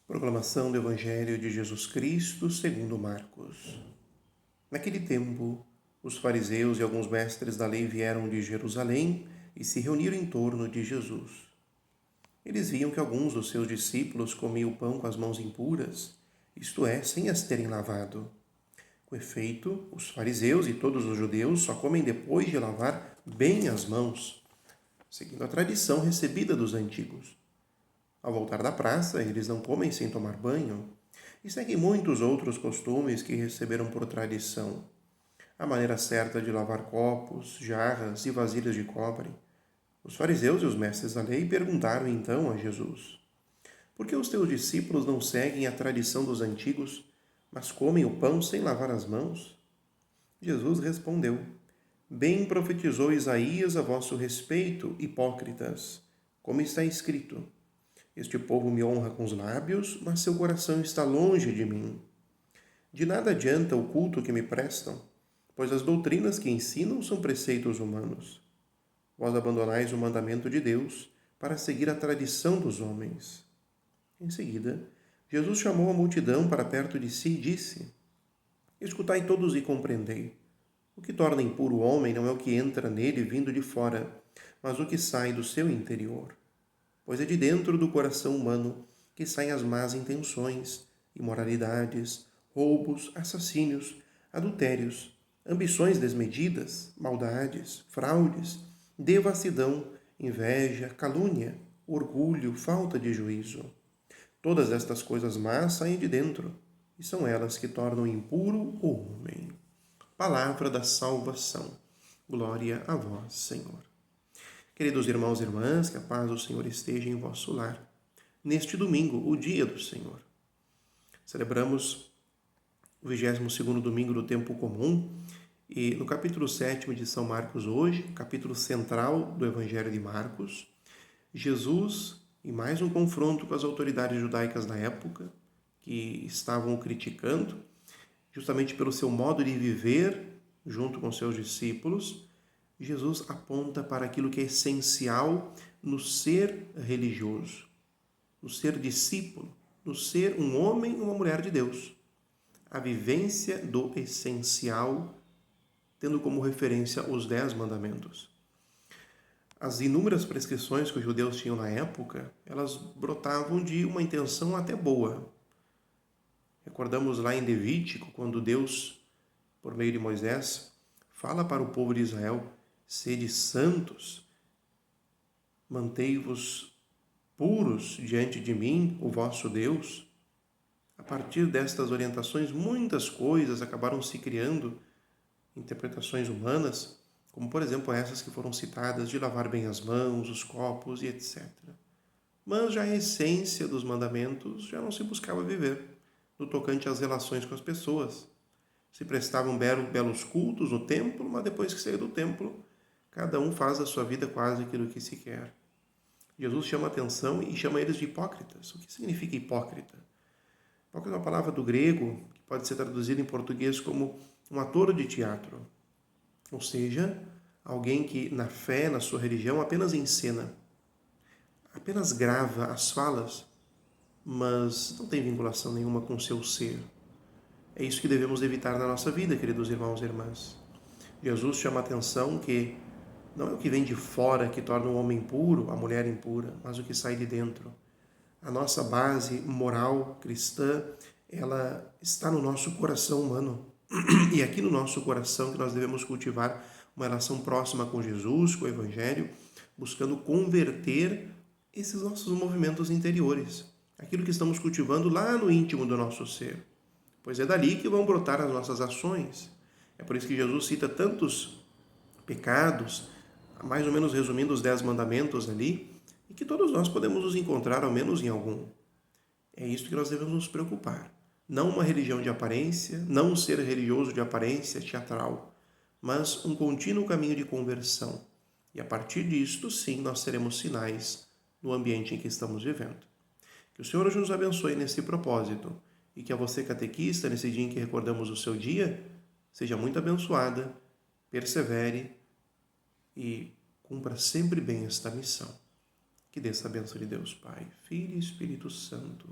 Proclamação do Evangelho de Jesus Cristo segundo Marcos. Naquele tempo, os fariseus e alguns mestres da lei vieram de Jerusalém e se reuniram em torno de Jesus. Eles viam que alguns dos seus discípulos comiam o pão com as mãos impuras, isto é, sem as terem lavado. Com efeito, os fariseus e todos os judeus só comem depois de lavar bem as mãos, seguindo a tradição recebida dos antigos. Ao voltar da praça, eles não comem sem tomar banho e seguem muitos outros costumes que receberam por tradição. A maneira certa de lavar copos, jarras e vasilhas de cobre. Os fariseus e os mestres da lei perguntaram então a Jesus: por que os teus discípulos não seguem a tradição dos antigos, mas comem o pão sem lavar as mãos? Jesus respondeu: bem profetizou Isaías a vosso respeito, hipócritas, como está escrito: este povo me honra com os lábios, mas seu coração está longe de mim. De nada adianta o culto que me prestam, pois as doutrinas que ensinam são preceitos humanos. Vós abandonais o mandamento de Deus para seguir a tradição dos homens. Em seguida, Jesus chamou a multidão para perto de si e disse: escutai todos e compreendei. O que torna impuro o homem não é o que entra nele vindo de fora, mas o que sai do seu interior. Pois é de dentro do coração humano que saem as más intenções, imoralidades, roubos, assassínios, adultérios, ambições desmedidas, maldades, fraudes, devassidão, inveja, calúnia, orgulho, falta de juízo. Todas estas coisas más saem de dentro, e são elas que tornam impuro o homem. Palavra da salvação. Glória a vós, Senhor. Queridos irmãos e irmãs, que a paz do Senhor esteja em vosso lar. Neste domingo, o dia do Senhor. Celebramos o 22º domingo do tempo comum e no capítulo 7 de São Marcos hoje, capítulo central do Evangelho de Marcos, Jesus, em mais um confronto com as autoridades judaicas da época, que estavam o criticando, justamente pelo seu modo de viver junto com seus discípulos, Jesus aponta para aquilo que é essencial no ser religioso, no ser discípulo, no ser um homem e uma mulher de Deus. A vivência do essencial, tendo como referência os 10 mandamentos. As inúmeras prescrições que os judeus tinham na época, elas brotavam de uma intenção até boa. Recordamos lá em Levítico, quando Deus, por meio de Moisés, fala para o povo de Israel: sede santos, mantei-vos puros diante de mim, o vosso Deus. A partir destas orientações, muitas coisas acabaram se criando, interpretações humanas, como por exemplo essas que foram citadas de lavar bem as mãos, os copos e etc. Mas já a essência dos mandamentos já não se buscava viver, no tocante às relações com as pessoas. Se prestavam belos cultos no templo, mas depois que saiu do templo, cada um faz da sua vida quase aquilo que se quer. Jesus chama a atenção e chama eles de hipócritas. O que significa hipócrita? Hipócrita é uma palavra do grego que pode ser traduzida em português como um ator de teatro. Ou seja, alguém que na fé, na sua religião, apenas encena, apenas grava as falas, mas não tem vinculação nenhuma com o seu ser. É isso que devemos evitar na nossa vida, queridos irmãos e irmãs. Jesus chama a atenção que não é o que vem de fora que torna o homem impuro, a mulher impura, mas o que sai de dentro. A nossa base moral cristã, ela está no nosso coração humano. E aqui no nosso coração que nós devemos cultivar uma relação próxima com Jesus, com o Evangelho, buscando converter esses nossos movimentos interiores. Aquilo que estamos cultivando lá no íntimo do nosso ser. Pois é dali que vão brotar as nossas ações. É por isso que Jesus cita tantos pecados, mais ou menos resumindo os 10 mandamentos ali, e que todos nós podemos nos encontrar ao menos em algum. É isso que nós devemos nos preocupar. Não uma religião de aparência, não um ser religioso de aparência teatral, mas um contínuo caminho de conversão. E a partir disto, sim, nós seremos sinais no ambiente em que estamos vivendo. Que o Senhor hoje nos abençoe nesse propósito e que a você, catequista, nesse dia em que recordamos o seu dia, seja muito abençoada, persevere e cumpra sempre bem esta missão. Que desça a bênção de Deus, Pai, Filho e Espírito Santo.